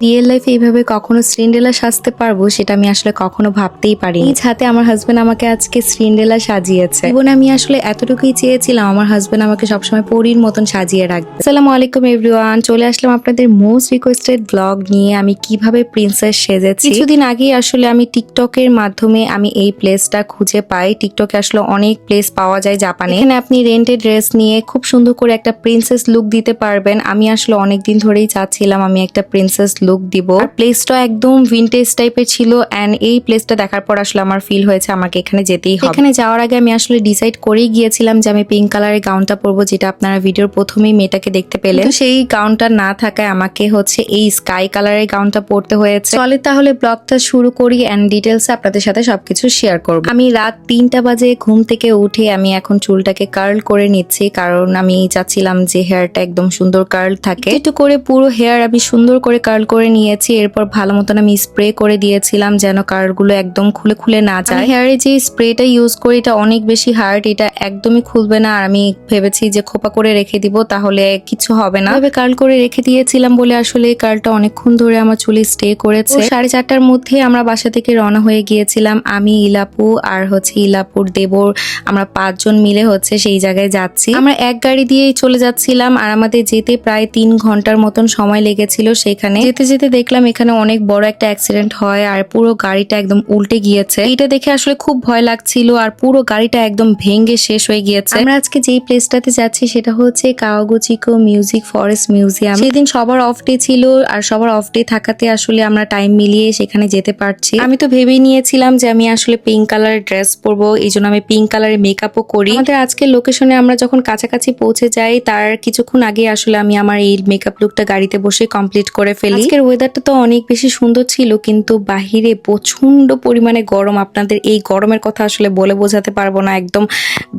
Real লাইফে এইভাবে কখনো সিন্ড্রেলা সাজতে পারবো সেটা আমি আসলে কখনো ভাবতেই পারি। এই হাতে আমার হাজবেন্ড আমাকে আজকে সিন্ড্রেলা সাজিয়েছে। জীবনে আমি আসলে এতটুকুই চেয়েছিলাম আমার হাজবেন্ড আমাকে সবসময় পরীর মতন সাজিয়ে রাখবে। আসসালামু আলাইকুম এভরিওয়ান, চলে আসলাম আপনাদের মোস্ট রিকোয়েস্টেড ব্লগ নিয়ে আমি কিভাবে প্রিন্সেস সেজেছি। কিছুদিন আগেই আসলে আমি টিকটকের মাধ্যমে আমি এই প্লেসটা খুঁজে পাই। টিকটকে আসলে অনেক প্লেস পাওয়া যায় জাপানে। এখানে আপনি রেন্টেড ড্রেস নিয়ে খুব সুন্দর করে একটা প্রিন্সেস লুক দিতে পারবেন। আমি আসলে অনেকদিন ধরেই চাচ্ছিলাম আমি একটা প্রিন্সেস লুক দিব। আর প্লেসটা একদম ভিনটেজ টাইপের ছিল এন্ড এই প্লেসটা দেখার পর আসলে আমার ফিল হয়েছে আমাকে এখানে যেতেই হবে। এখানে যাওয়ার আগে আমি আসলে ডিসাইড করেই গিয়েছিলাম যে আমি পিঙ্ক কালারের গাউনটা পরবো, যেটা আপনারা ভিডিওর প্রথমেই মেয়েটাকে দেখতে পেলেন। সেই গাউনটা না থাকায় আমাকে হচ্ছে এই স্কাই কালারের গাউনটা পরতে হয়েছে। চলে তাহলে ব্লগটা শুরু করি এন্ড ডিটেলসে আপনাদের সাথে সবকিছু শেয়ার করব। আমি রাত 3টা বাজে ঘুম থেকে উঠে আমি এখন চুলটাকে কার্ল করে নিচ্ছি, কারণ আমি চাচ্ছিলাম যে হেয়ারটা একদম সুন্দর কার্ল থাকে। একটু করে পুরো হেয়ার আমি সুন্দর করে কার্ল করে নিয়েছি। এরপর ভালো মতন আমি স্প্রে করে দিয়েছিলাম যেন কার্লগুলো একদম খুলে খুলে না যায়। হেয়ারে যে স্প্রেটা ইউজ করি এটা অনেক বেশি হার্ড, এটা একদমই খুলবে না। আর আমি ভেবেছি যে খোপা করে রেখে দিব তাহলে কিছু হবে না। তবে কার্ল করে রেখে দিয়েছিলাম বলে আসলে কার্লটা অনেকক্ষণ ধরে আমার চুলে স্টে করেছে। 4:30টার মধ্যে আমরা বাসা থেকে রওনা হয়ে গিয়েছিলাম। আমি, ইলাপু আর হচ্ছে ইলাপুর দেবর, আমরা 5 জন মিলে হচ্ছে সেই জায়গায় যাচ্ছি। আমরা এক গাড়ি দিয়েই চলে যাচ্ছিলাম আর আমাদের যেতে প্রায় 3 ঘন্টার মতন সময় লেগেছিল। সেখানে যেতে যেতে দেখলাম এখানে অনেক বড় একটা অ্যাক্সিডেন্ট হয় আর পুরো গাড়িটা একদম উল্টে গিয়েছে। এটা দেখে আসলে খুব ভয় লাগছিল আর পুরো গাড়িটা একদম ভেঙে শেষ হয়ে গিয়েছে। আমরা আজকে যেই প্লেসটাতে যাচ্ছি সেটা হচ্ছে কাওয়াগুচিকো মিউজিক ফরেস্ট মিউজিয়াম। সেদিন সবার অফ ডে ছিল আর সবার অফ ডে থাকাতে আসলে আমরা টাইম মিলিয়ে সেখানে যেতে পারছি। আমি তো ভেবেই নিয়েছিলাম যে আমি আসলে পিঙ্ক কালারের ড্রেস পরবো, এই জন্য আমি পিঙ্ক কালারের মেকআপও করি। আমাদের আজকের লোকেশনে আমরা যখন কাছাকাছি পৌঁছে যাই তার কিছুক্ষণ আগে আসলে আমি আমার এই মেকআপ লুকটা গাড়িতে বসে কমপ্লিট করে ফেলি। আজকের ওয়েদারটা তো অনেক বেশি সুন্দর ছিল কিন্তু বাহিরে প্রচন্ড পরিমাণে গরম। আপনাদের এই গরমের কথা আসলে বলে বোঝাতে পারবো না, একদম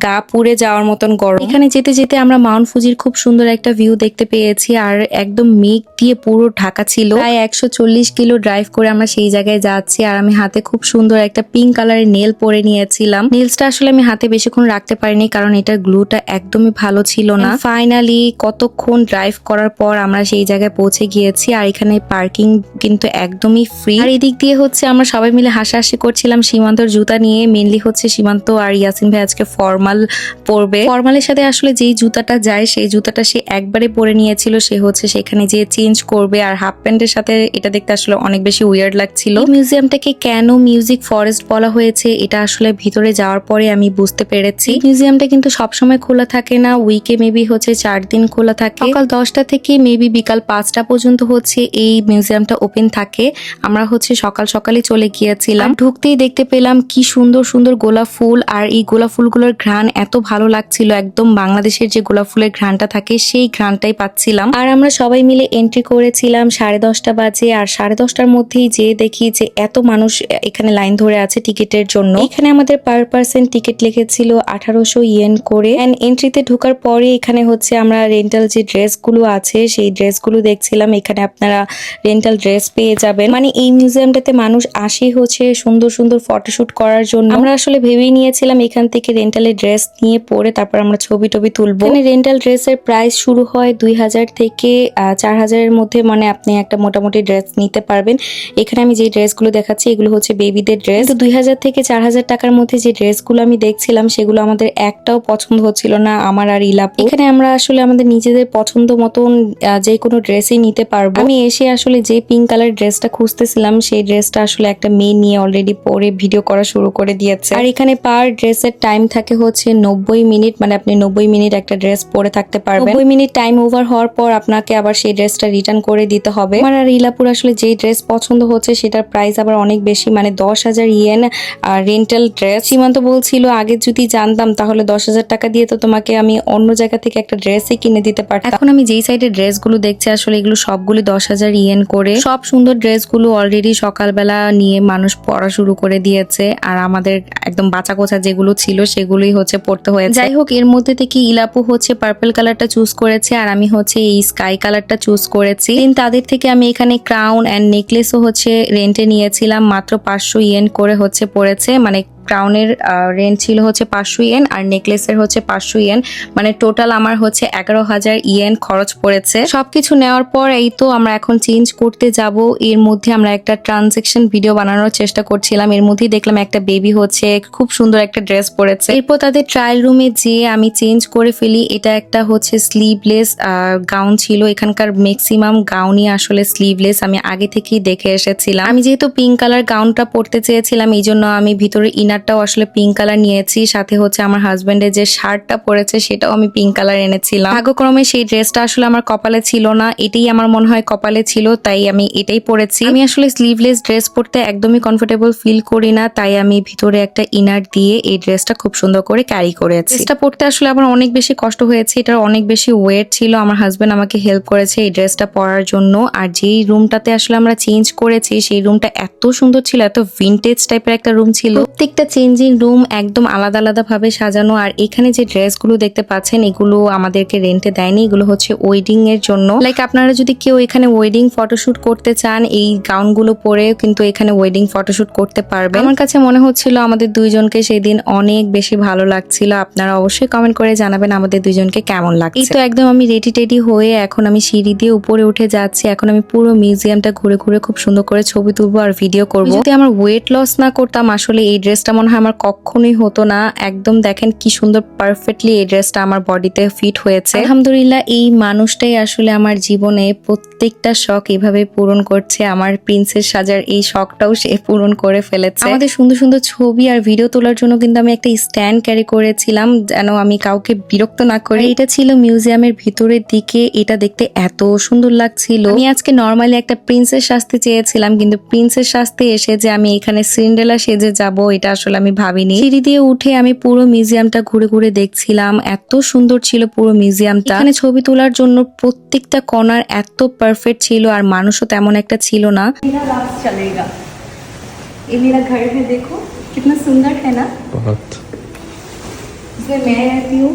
গা পুড়ে যাওয়ার মতন গরম। এখানে যেতে যেতে আমরা মাউন্ট ফুজির খুব সুন্দর একটা ভিউ দেখতে পেয়েছি আর একদম মেঘ দিয়ে পুরো ঢাকা ছিল। প্রায় 140 কিলো ড্রাইভ করে আমরা সেই জায়গায় যাচ্ছি আর আমি হাতে খুব সুন্দর একটা পিঙ্ক কালারের নেল পরে নিয়েছিলাম। নেলসটা আসলে আমি হাতে বেশিক্ষণ রাখতে পারিনি কারণ এটার গ্লুটা একদমই ভালো ছিল না। ফাইনালি কতক্ষণ ড্রাইভ করার পর আমরা সেই জায়গায় পৌঁছে গিয়েছি আর এখানে পার্কিং কিন্তু একদমই ফ্রি। আর এদিক দিয়ে হচ্ছে আমরা সবাই মিলে হাসাহাসি করছিলাম সীমান্তর জুতা নিয়ে। মেনলি হচ্ছে সীমান্ত আর ইয়াসিন ভাই আজকে ফর্মাল পরবে। ফর্মালের সাথে আসলে যেই জুতাটা যায় সেই জুতাটা সে একবারে পরে নিয়েছিল, সে হচ্ছে সেখানে যেয়ে চেঞ্জ করবে। আর হাফ প্যান্টের সাথে এটা দেখতে আসলে অনেক বেশি উইয়ার্ড লাগছিল। মিউজিয়ামটাকে কেন মিউজিক ফরেস্ট বলা হয়েছে এটা আসলে ভিতরে যাওয়ার পরে আমি বুঝতে পেরেছি। মিউজিয়ামটা কিন্তু সবসময় খোলা থাকে না, উইকে মেবি হচ্ছে 4 দিন খোলা থাকে। সকাল 10টা থেকে মেবি বিকাল 5টা পর্যন্ত হচ্ছে এই মিউজিয়ামটা ওপেন থাকে। আমরা হচ্ছে সকাল সকালই চলে গিয়েছিলাম। ঢুকতেই দেখতে পেলাম কি সুন্দর সুন্দর গোলাপ ফুল আর এই গোলাপ ফুলগুলোর ঘ্রাণ এত ভালো লাগছিল, একদম বাংলাদেশের যে গোলাপ ফুলের ঘ্রাণটা থাকে সেই ঘ্রাণটাই পাচ্ছিলাম। আর আমরা সবাই মিলে এন্ট্রি করেছিলাম 10:30 বাজে আর 10:30টার মধ্যেই যে দেখি যে এত মানুষ এখানে লাইন ধরে আছে টিকিটের জন্য। এখানে আমাদের পার পার্সন টিকিট লেগেছিল 1800 ইয়েন করে। এন্ড এন্ট্রিতে ঢোকার পরে এখানে হচ্ছে আমরা রেন্টাল যে ড্রেসগুলো আছে সেই ড্রেসগুলো দেখছিলাম। এখানে আপনারা রেন্টাল ড্রেস পেয়ে যাবেন। মানে এই মিউজিয়ামটাতে মানুষ আসে হচ্ছে সুন্দর সুন্দর ফটোশুট করার জন্য। আমরা আসলে ভেবেই নিয়েছিলাম এখান থেকে রেন্টালের ড্রেস নিয়ে পরে তারপর আমরা ছবি টবি তুলবো। এখানে রেন্টাল ড্রেসের প্রাইস শুরু হয় 2000 থেকে 4000 মধ্যে, মানে আপনি একটা মোটামুটি ড্রেস নিতে পারবেন। এখানে আমি যে ড্রেসগুলো দেখাচ্ছি এগুলো হচ্ছে বেবিদের ড্রেস। 2000 থেকে 4000 টাকার মধ্যে যে ড্রেসগুলো আমি দেখছিলাম সেগুলো আমাদের একটাও পছন্দ হচ্ছিল না আমার আর ইলাপু। এখানে আমরা আসলে আমাদের নিজেদের পছন্দ মতন যে কোনো ড্রেসই নিতে পারবো। আমি এসে আসলে যে পিঙ্ক কালার ড্রেসটা খুঁজতেছিলাম সেই ড্রেসটা আসলে একটা মেয়ে নিয়ে অলরেডি পরে ভিডিও করা শুরু করে দিয়েছে। আর এখানে পার ড্রেসের টাইম থাকে হচ্ছে 90 মিনিট, মানে আপনি 90 মিনিট একটা ড্রেস পরে থাকতে পারবেন। 90 মিনিট টাইম ওভার হওয়ার পর আপনাকে আবার সেই ড্রেসটা রিটার্ন করে দিতে হবে। আমার আর ইলাপুর আসলে যে ড্রেস পছন্দ হচ্ছে সেটার প্রাইস আবার অনেক বেশি, মানে 10,000 ইয়েন রেন্টাল ড্রেস। সীমান্ত বলছিল আগে যদি জানতাম তাহলে 10,000 টাকা দিয়ে তো তোমাকে আমি অন্য জায়গা থেকে একটা ড্রেসই কিনে দিতে পারতাম। এখন আমি যেই সাইডে ড্রেসগুলো দেখছি আসলে এগুলো সবগুলি 10,000 ইয়েন করে। সব সুন্দর ড্রেসগুলো অলরেডি সকালবেলা নিয়ে মানুষ পরা শুরু করে দিয়েছে আর আমাদের একদম বাঁচা কোচা যেগুলো ছিল সেগুলোই হচ্ছে পড়তে হয়েছে। যাই হোক, এর মধ্যে থেকে ইলাপু হচ্ছে পার্পল কালারটা চুজ করেছে আর আমি হচ্ছে এই স্কাই কালারটা চুজ করেছি। তাদের থেকে আমি এখানে ক্রাউন এন্ড নেকলেসও হচ্ছে রেন্টে নিয়েছিলাম, মাত্র 500 ইয়েন করে হচ্ছে পড়েছে, মানে ক্রাউনের রেন্ট ছিল হচ্ছে 500 ইয়েন আর নেকলেসের হচ্ছে 500 ইয়েন, মানে টোটাল আমার হচ্ছে 11,000 ইয়েন খরচ পড়েছে। সবকিছু নেওয়ার পর এই তো আমরা এখন চেঞ্জ করতে যাব। এর মধ্যে আমরা একটা ট্রানজেকশন ভিডিও বানানোর চেষ্টা করছিলাম, এর মধ্যেই দেখলাম একটা বেবি হচ্ছে খুব সুন্দর একটা ড্রেস পরেছে। এরপর তাদের ট্রায়াল রুমে যেয়ে আমি চেঞ্জ করে ফেলি। এটা একটা হচ্ছে স্লিভলেস গাউন ছিল, এখানকার ম্যাক্সিমাম গাউনই আসলে স্লিভলেস, আমি আগে থেকেই দেখে এসেছিলাম। আমি যেহেতু পিঙ্ক কালার গাউনটা পরতে চেয়েছিলাম এই জন্য আমি ভিতরে ইনারটাও আসলে পিঙ্ক কালার নিয়েছি, সাথে হচ্ছে আমার হাজবেন্ডের যে শার্টটা পরেছে সেটাও আমি পিঙ্ক কালার এনেছিলাম। ভাগ্যক্রমে সেই ড্রেসটা আসলে আমার কপালে ছিল না, এটাই আমার মনে হয় কপালে ছিল, তাই আমি এটাই পরেছি। আমি আসলে স্লিভলেস ড্রেস পরতে একদমই কমফোর্টেবল ফিল করি না, তাই আমি ভিতরে একটা ইনার দিয়ে এই ড্রেসটা খুব সুন্দর করে ক্যারি করেছি। ড্রেসটা পরতে আসলে আমার অনেক বেশি কষ্ট হয়েছে, এটার অনেক বেশি ওয়েট ছিল। আমার হাজবেন্ড আমাকে হেল্প করেছে এই ড্রেসটা পরার জন্য। আর যেই রুমটাতে আসলে আমরা চেঞ্জ করেছি সেই রুমটা এত সুন্দর ছিল, এত ভিন্টেজ টাইপের একটা রুম ছিল। প্রত্যেকটা চেঞ্জিং রুম একদম আলাদা আলাদা ভাবে সাজানো। আর এখানে যে ড্রেসগুলো দেখতে পাচ্ছেন এগুলো আমাদেরকে রেন্টে দেয়নি, এগুলো হচ্ছে ওয়েডিং এর জন্য। লাইক আপনারা যদি কেউ এখানে ওয়েডিং ফটোশুট করতে চান এই গাউনগুলো পরে কিন্তু এখানে ওয়েডিং ফটোশুট করতে পারবেন। আমার কাছে মনে হচ্ছিল আমাদের দুইজনকে সেই দিন অনেক বেশি ভালো লাগছিল। আপনারা অবশ্যই কমেন্ট করে জানাবেন আমাদের দুইজনকে কেমন লাগছে। এই তো একদম আমি রেডি টেডি হয়ে এখন আমি সিঁড়ি দিয়ে উপরে উঠে যাচ্ছি। এখন আমি পুরো মিউজিয়ামটা ঘুরে ঘুরে খুব সুন্দর করে ছবি তুলবো আর ভিডিও করবো। যদি আমার ওয়েট লস না করতাম আসলে এই ড্রেসটা মনে হয় আমার কখনোই হতো না। একদম দেখেন কি সুন্দর পারফেক্টলি এই ড্রেসটা আমার বডিতে ফিট হয়েছে। আলহামদুলিল্লাহ এই মানুষটাই আসলে আমার জীবনে প্রত্যেকটা শখ এভাবে পূরণ করছে। আমার প্রিন্সেস সাজার এই শখটাও সে পূরণ করে ফেলেছে। আমাদের সুন্দর সুন্দর ছবি আর ভিডিও তোলার জন্য কিন্তু আমি একটা স্ট্যান্ড ক্যারি করেছিলাম যেন আমি কাউকে বিরক্ত না করি। এটা ছিল মিউজিয়ামের ভিতরের দিকে, এটা দেখতে এত সুন্দর লাগছিল। আমি আজকে নর্মালি একটা প্রিন্সেস সাজতে চেয়েছিলাম কিন্তু প্রিন্সেস সাজতে এসে যে আমি এখানে সিন্ড্রেলা সেজে যাব এটা আসলে আমি ভাবিনি। সিঁড়ি দিয়ে উঠে আমি পুরো মিউজিয়ামটা ঘুরে ঘুরে দেখছিলাম, এত সুন্দর ছিল পুরো মিউজিয়ামটা। এখানে ছবি তোলার জন্য প্রত্যেকটা কর্নার এত পারফেক্ট ছিল আর মানুষও তেমন একটা ছিল না। मेरा रात चलेगा। ये मेरा घर है, देखो कितना सुंदर है ना। बहुत इसमें मैं रहती हूँ।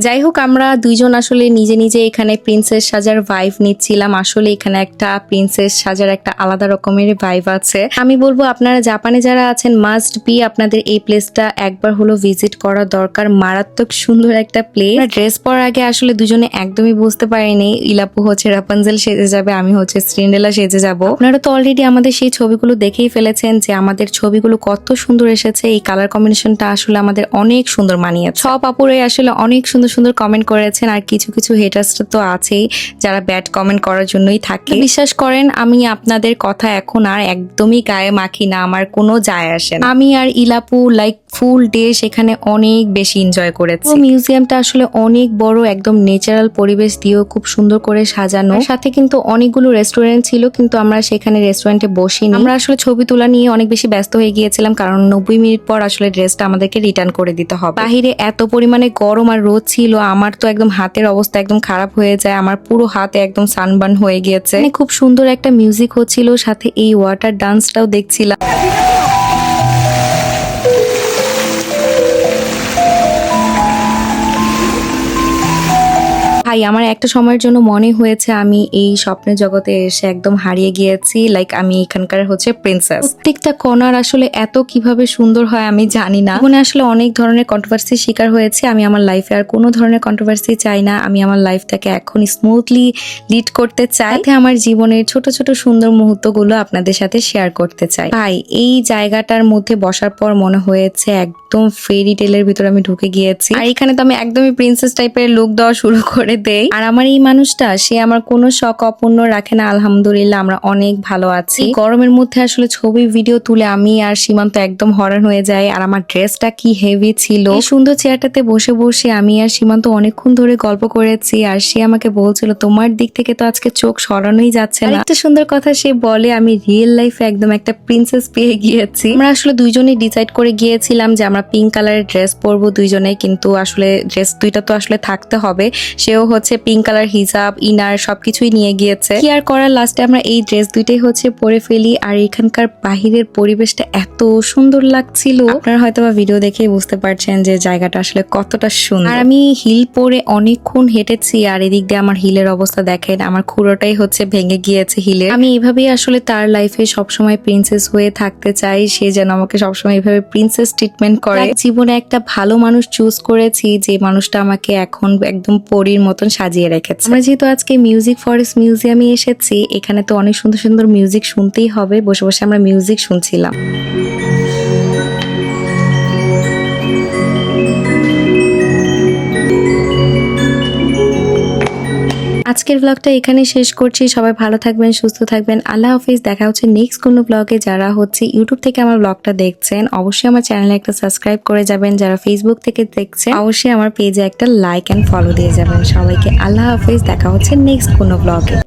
যাই হোক আমরা দুইজন আসলে নিজে নিজে এখানে প্রিন্সেস সাজার ভাইব নিচ্ছিলাম। আসলে এখানে একটা প্রিন্সেস সাজার একটা আলাদা রকমের ভাইব আছে। আমি বলবো আপনারা জাপানে যারা আছেন মাস্ট বি আপনাদের এই প্লেসটা একবার হলো ভিজিট করা দরকার। মারাত্মক সুন্দর একটা প্লেস। ড্রেস পরার আগে আসলে দুজনে একদমই বুঝতে পারিনি ইলাপু হচ্ছে রাপানজেল সেজে যাবে, আমি হচ্ছে সিন্ড্রেলা সেজে যাব। আপনারা তো অলরেডি আমাদের সেই ছবিগুলো দেখেই ফেলেছেন যে আমাদের ছবিগুলো কত সুন্দর এসেছে। এই কালার কম্বিনেশনটা আসলে আমাদের অনেক সুন্দর মানিয়েছে। সব আপুরাই আসলে অনেক সুন্দর সুন্দর কমেন্ট করেছেন আর কিছু কিছু হেটার্স তো আছেই যারা ব্যাড কমেন্ট করার জন্যই থাকে। বিশ্বাস করেন আমি আপনাদের কথা এখন আর একদমই গায়ে মাখি না, আমার কোনো যায় আসে না। আমি আর ইলাপু লাইক ফুল ডে সেখানে অনেক বেশি এনজয় করেছি। মিউজিয়ামটা আসলে অনেক বড়, একদম ন্যাচারাল পরিবেশ দিয়েও খুব সুন্দর করে সাজানো। সাথে কিন্তু অনেকগুলো রেস্টুরেন্ট ছিল কিন্তু আমরা সেখানে রেস্টুরেন্টে বসিনি। আমরা আসলে ছবি তোলা নিয়ে অনেক বেশি ব্যস্ত হয়ে গিয়েছিলাম কারণ 90 মিনিট পর আসলে ড্রেসটা আমাদেরকে রিটার্ন করে দিতে হবে। বাহিরে এত পরিমাণে গরম আর রোদ ছিল, আমার তো একদম হাতের অবস্থা একদম খারাপ হয়ে যায়, আমার পুরো হাতে একদম সানবার্ন হয়ে গিয়েছে। খুব সুন্দর একটা মিউজিক হচ্ছিল, সাথে এই ওয়াটার ডান্সটাও দেখছিলাম। ভাই আমার একটা সময়ের জন্য মনে হয়েছে আমি এই স্বপ্নের জগতে এসে একদম হারিয়ে গিয়েছি, লাইক আমি এখানকার হচ্ছে প্রিন্সেস। প্রত্যেকটা কর্নার আসলে এত কিভাবে সুন্দর হয় আমি জানি না। মনে আসলে অনেক ধরনের কন্ট্রোভার্সির শিকার হয়েছে, আমি আমার লাইফে আর কোনো ধরনের কন্ট্রোভার্সি চাই না। আমি আমার লাইফটাকে এখন স্মুথলি লিড করতে চাই, সাথে আমার জীবনের ছোট ছোট সুন্দর মুহূর্তগুলো আপনাদের সাথে শেয়ার করতে চাই। ভাই এই জায়গাটার মধ্যে বসার পর মনে হয়েছে একদম ফেরি টেলের ভিতরে আমি ঢুকে গিয়েছি। আর এখানে তো আমি একদমই প্রিন্সেস টাইপের লুক দেওয়া শুরু করে দেই। আর আমার এই মানুষটা সে আমার কোনো শখ অপূর্ণ রাখে না। আলহামদুলিল্লাহ আমরা অনেক ভালো আছি। গরমের মধ্যে আসলে ছবি ভিডিও তুলে আমি আর সীমান্ত একদম হরান হয়ে যায়। আর আমার ড্রেসটা কি হেভি ছিল। এই সুন্দর চেয়ারটাতে বসে বসে আমি আর সীমান্ত অনেকক্ষণ ধরে গল্প করেছি আর সে আমাকে বলছিল তোমার দিক থেকে তো আজকে চোখ সরানোই যাচ্ছে না। একটা সুন্দর কথা সে বলে, আমি রিয়েল লাইফে একদম একটা প্রিন্সেস পেয়ে গিয়েছি। আমরা আসলে দুইজনেই ডিসাইড করে গিয়েছিলাম যে আমরা পিঙ্ক কালারের ড্রেস পরবো দুইজনে, কিন্তু আসলে ড্রেস দুইটা তো আসলে থাকতে হবে। সেও হচ্ছে পিঙ্ক কালার হিজাব ইনার সবকিছুই নিয়ে গিয়েছে। কি আর করার, লাস্টে আমরা এই ড্রেস দুইটাই হচ্ছে পরে ফেলি। আর এখানকার বাহিরের পরিবেশটা এত সুন্দর লাগছিল, আপনারা হয়তো বা ভিডিও দেখেই বুঝতে পারছেন যে জায়গাটা আসলে কতটা সুন্দর। আর আমি হিল পরে অনেকক্ষণ হেঁটেছি, আর এদিক দিয়ে আমার হিলের অবস্থা দেখেন, আমার খুঁড়োটাই হচ্ছে ভেঙে গিয়েছে হিলে। আমি এইভাবেই আসলে তার লাইফে সবসময় প্রিন্সেস হয়ে থাকতে চাই, সে যেন আমাকে সবসময় এইভাবে প্রিন্সেস ট্রিটমেন্ট করে। জীবনে একটা ভালো মানুষ চুজ করেছি, যে মানুষটা আমাকে এখন একদম পরীর মতন সাজিয়ে রেখেছে। আমরা যেহেতু আজকে মিউজিক ফরেস্ট মিউজিয়ামে এসেছি, এখানে তো অনেক সুন্দর সুন্দর মিউজিক শুনতেই হবে। বসে বসে আমরা মিউজিক শুনছিলাম। আজকের ব্লগটা এখানে শেষ করছি। সবাই ভালো থাকবেন, সুস্থ থাকবেন। আল্লাহ হাফিজ। দেখা হচ্ছে নেক্সট কোনো ব্লগে। যারা হচ্ছে ইউটিউব থেকে আমার ব্লগটা দেখছেন, অবশ্যই আমার চ্যানেলে একটা সাবস্ক্রাইব করে যাবেন। যারা ফেসবুক থেকে দেখছেন, অবশ্যই আমার পেজে একটা লাইক এন্ড ফলো দিয়ে যাবেন। সবাইকে আল্লাহ হাফিজ। দেখা হচ্ছে নেক্সট কোনো ব্লগে।